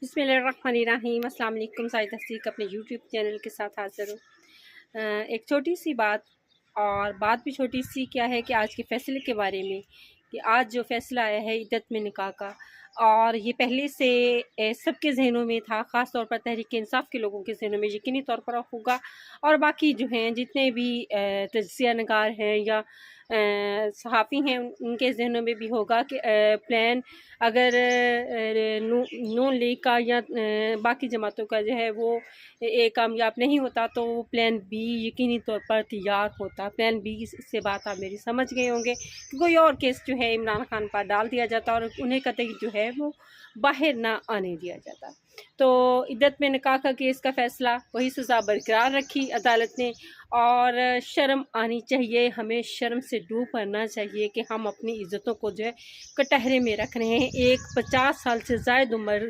बिस्मिल्लाहिर्रहमानिर्रहीम। अस्सलाम वालेकुम। साइद हसीक अपने यूट्यूब चैनल के साथ हाज़िर हूँ। एक छोटी सी बात, और बात भी छोटी सी क्या है कि आज के फ़ैसले के बारे में, कि आज जो फ़ैसला आया है इद्दत में निकाह का, और ये पहले से सबके ज़हनों में था, ख़ास तौर पर तहरीक इंसाफ के लोगों के ज़हनों में यकीनी तौर पर होगा, और बाकी जो हैं जितने भी तज्ज़िया नगार हैं या सहाफ़ी हैं उनके ज़हनों में भी होगा कि प्लान अगर नून लीग का या बाकी जमातों का जो है वो कामयाब नहीं होता तो प्लान बी यकीनी तौर पर तैयार होता। प्लान बी से बात आप मेरी समझ गए होंगे कि कोई और केस जो है इमरान खान पर डाल दिया जाता और उन्हें कतई जो है वो बाहर ना आने दिया जाता। तो इद्दत में निकाह का केस का फ़ैसला वही सज़ा बरकरार रखी अदालत ने, और शर्म आनी चाहिए, हमें शर्म से डूब करना चाहिए कि हम अपनी इज़्ज़तों को जो है कटहरे में रख रहे हैं। एक 50 साल से ज़ायद उम्र